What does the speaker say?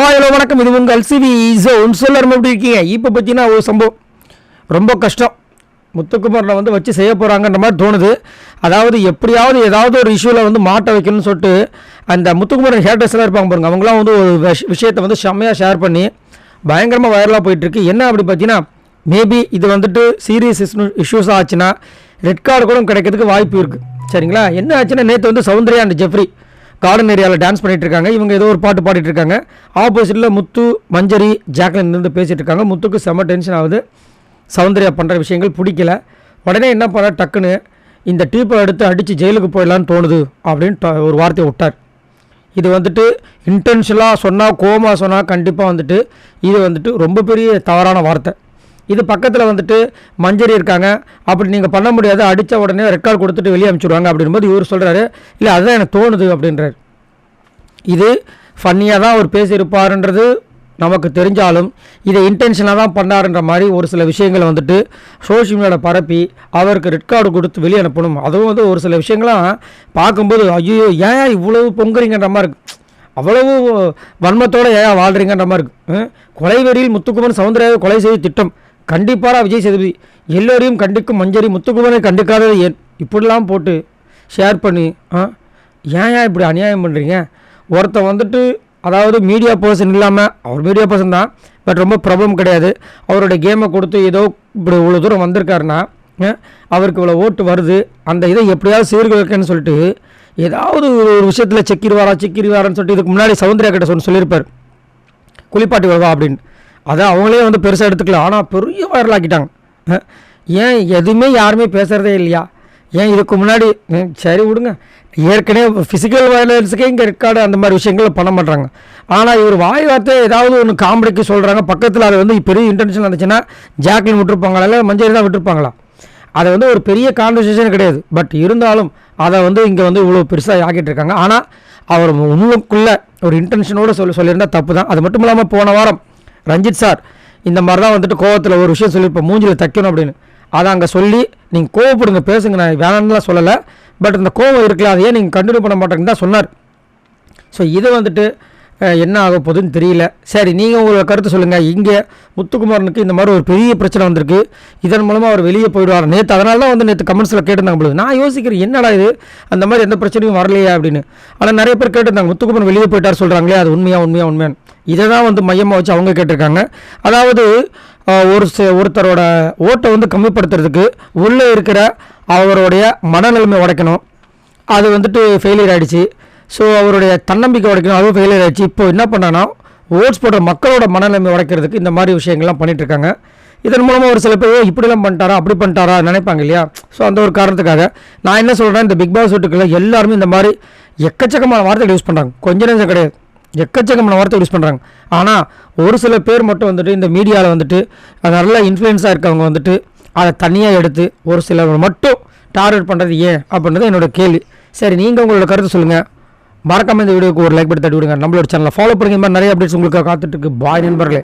Hello வணக்கம். இது உங்கள் சிவி ஜோன். எல்லாரும் எப்படி இருக்கீங்க? இப்போ பார்த்தீங்கன்னா ஒரு சம்பவம் ரொம்ப கஷ்டம். முத்துக்குமரனை வச்சு செய்ய போகிறாங்கன்ற மாதிரி தோணுது. அதாவது எப்படியாவது ஏதாவது ஒரு இஷ்யூவில் மாட்ட வைக்கணும்னு சொல்லிட்டு அந்த முத்துக்குமரன் ஹேட்டர்ஸ்லாம் இருப்பாங்க பாருங்க, அவங்களாம் ஒரு விஷயத்தை செம்மையாக ஷேர் பண்ணி பயங்கரமாக வைரலாக போயிட்டுருக்கு. என்ன அப்படி பார்த்தீங்கன்னா, மேபி இது சீரியஸ் இஷ்யூஸாக ஆச்சுன்னா ரெட் கார்டு கூட கிடைக்கிறதுக்கு வாய்ப்பு இருக்குது. சரிங்களா? என்ன ஆச்சுன்னா, நேற்று சௌந்தர்யா அண்ட் ஜெஃப்ரி கார்டன் ஏரியாவில் டான்ஸ் பண்ணிட்டு இருக்காங்க. இவங்க ஏதோ ஒரு பாட்டு பாடிட்டு இருக்காங்க. ஆப்போசிட்டில் முத்து, மஞ்சரி, ஜாக்லின் இருந்து பேசிகிட்டு இருக்காங்க. முத்துக்கு செம்ம டென்ஷன் ஆகுது. சௌந்தர்யா பண்ணுற விஷயங்கள் பிடிக்கல. உடனே என்ன பண்ண, டக்குன்னு இந்த டீப்பை எடுத்து அடித்து ஜெயிலுக்கு போயிடலான்னு தோணுது அப்படின்னு ஒரு வார்த்தையை விட்டார். இது இன்டென்ஷனாக சொன்னால், கோமா சொன்னால் கண்டிப்பாக இது ரொம்ப பெரிய தவறான வார்த்தை. இது பக்கத்தில் மஞ்சரி இருக்காங்க. அப்படி நீங்கள் பண்ண முடியாது, அடித்த உடனே ரெக்கார்டு கொடுத்துட்டு வெளியே அனுப்பிச்சுடுவாங்க அப்படின்போது இவர் சொல்கிறாரு, இல்லை அதுதான் எனக்கு தோணுது அப்படின்றார். இது ஃபன்னியாக தான் அவர் பேசியிருப்பாருன்றது நமக்கு தெரிஞ்சாலும் இதை இன்டென்ஷனாக தான் பண்ணாருன்ற மாதிரி ஒரு சில விஷயங்களை சோஷியல் மீடியாவில் பரப்பி அவருக்கு ரெட் கார்டு கொடுத்து வெளியே அனுப்பணும். அதுவும் ஒரு சில விஷயங்கள்லாம் பார்க்கும்போது ஐயோ ஏன் இவ்வளவு பொங்குறீங்கன்ற மாதிரி இருக்குது. அவ்வளவு வன்மத்தோடு ஏன் வாழ்கிறீங்கன்ற மாதிரி இருக்குது. கொலைவெறியில் முத்துக்குமரன் சௌந்தர்யாவை கொலை செய்ய திட்டம் கண்டிப்பாக விஜய் சேதுபதி எல்லோரையும் கண்டிக்கும். மஞ்சரி முத்துக்குமரனை கண்டிக்காதது ஏன்? இப்படிலாம் போட்டு ஷேர் பண்ணி ஏன் இப்படி அநியாயம் பண்ணுறீங்க? ஒருத்தன் அதாவது மீடியா பர்சன் இல்லாமல், அவர் மீடியா பர்சன் தான், பட் ரொம்ப ப்ராப்ளம் கிடையாது. அவருடைய கேமை கொடுத்து ஏதோ இப்படி இவ்வளோ தூரம் வந்திருக்காருன்னா அவருக்கு இவ்வளோ ஓட்டு வருது, அந்த இதை எப்படியாவது சீர்குலைக்கன்னு சொல்லிட்டு ஏதாவது ஒரு விஷயத்தில் செக்கிடுவாரான்னு சொல்லிட்டு இதுக்கு முன்னாடி சௌந்தர்யா கிட்ட சொல்லியிருப்பார், குளிப்பாட்டி வருவா அப்படின்னு. அதை அவங்களே பெருசாக எடுத்துக்கலாம். ஆனால் பெரிய வைரல் ஆக்கிட்டாங்க. ஏன் எதுவுமே யாருமே பேசுகிறதே இல்லையா? ஏன் இதுக்கு முன்னாடி சரி விடுங்க, ஏற்கனவே ஃபிசிக்கல் வயலன்ஸுக்கே இங்கே ரெக்கார்டு அந்த மாதிரி விஷயங்கள் பண்ண மாட்டாங்க. ஆனால் இவர் வாய் வார்த்தை ஏதாவது ஒன்று காமெடிக்கு சொல்கிறாங்க, பக்கத்தில் அது பெரிய இன்டென்ஷன் இருந்துச்சுன்னா ஜாக்லின் விட்டுருப்பாங்களா, இல்லை மஞ்சரி தான் விட்டுருப்பாங்களா? அதை ஒரு பெரிய கான்வர்சேஷன் கிடையாது. பட் இருந்தாலும் அதை இங்கே இவ்வளோ பெருசாக ஆக்கிட்டு இருக்காங்க. ஆனால் அவர் உள்ளுக்குள்ளே ஒரு இன்டென்ஷனோடு சொல்லியிருந்தால் தப்பு தான். அது மட்டும் இல்லாமல் போன வாரம் ரஞ்சித் சார் இந்த மாதிரி தான் கோவத்தில் ஒரு விஷயம் சொல்லியிருப்போம், மூஞ்சில் தைக்கணும் அப்படின்னு. அதை அங்கே சொல்லி நீங்கள் கோவப்படுங்க, பேசுங்க, நான் வேணான்னுலாம் சொல்லலை, பட் இந்த கோவம் இருக்கலாம், அதையே நீங்கள் கண்டினியூ பண்ண மாட்டேங்கன்னு தான் சொன்னார். ஸோ இது என்ன ஆக போகுதுன்னு தெரியல. சரி, நீங்கள் உங்களோட கருத்து சொல்லுங்கள். இங்கே முத்துக்குமரனுக்கு இந்த மாதிரி ஒரு பெரிய பிரச்சனை வந்திருக்கு, இதன் மூலமாக அவர் வெளியே போயிடுவார். நேற்று அதனால தான் நேற்று கமெண்ட்ஸில் கேட்டிருந்தாங்க பொழுது நான் யோசிக்கிறேன், என்னடா இது அந்த மாதிரி எந்த பிரச்சனையும் வரலையா அப்படின்னு. ஆனால் நிறைய பேர் கேட்டிருந்தாங்க, முத்துக்குமரன் வெளியே போயிட்டார் சொல்கிறாங்களே, அது உண்மையான இதை தான் மையமாக வச்சு அவங்க கேட்டிருக்காங்க. அதாவது ஒருத்தரோட ஓட்டை கம்மிப்படுத்துறதுக்கு உள்ளே இருக்கிற அவருடைய மனநிலைமை உடைக்கணும், அது ஃபெயிலியர் ஆகிடுச்சு. ஸோ அவருடைய தன்னம்பிக்கை உடைக்கணும், அதுவும் ஃபெயிலியர் ஆகிடுச்சு. இப்போ என்ன பண்ணான்னா ஓட்ஸ் போடுற மக்களோட மனநிலைமை உடைக்கிறதுக்கு இந்த மாதிரி விஷயங்கள்லாம் பண்ணிகிட்ருக்காங்க. இதன் மூலமாக ஒரு சில பேர் இப்படிலாம் பண்ணிட்டாரா அப்படி பண்ணிட்டாரா நினைப்பாங்க இல்லையா? ஸோ அந்த ஒரு காரணத்துக்காக நான் என்ன சொல்கிறேன், இந்த பிக் பாஸ் வீட்டுக்குள்ள எல்லாருமே இந்த மாதிரி எக்கச்சக்கமான வார்த்தைகள் யூஸ் பண்ணுறாங்க, கொஞ்ச நேரம் கிடையாது, எக்கச்சக்கமான வார்த்தை யூஸ் பண்ணுறாங்க. ஆனால் ஒரு சில பேர் மட்டும் இந்த மீடியாவில் நல்ல இன்ஃப்ளூயன்ஸாக இருக்கவங்க அதை தனியாக எடுத்து ஒரு சிலர் மட்டும் டார்கெட் பண்ணுறது ஏன் அப்படின்றது என்னோட கேள்வி. சரி, நீங்கள் உங்களோட கருத்து சொல்லுங்கள். மறக்காமல் இந்த வீடியோக்கு ஒரு லைக் பண்ணி தட்டி விடுங்க. நம்மளோட சேனலை ஃபாலோ பண்ணுங்க. இந்த மாதிரி நிறைய அப்டேட்ஸ் உங்களுக்கு காத்துட்டு இருக்கு. பாய் நண்பர்களே.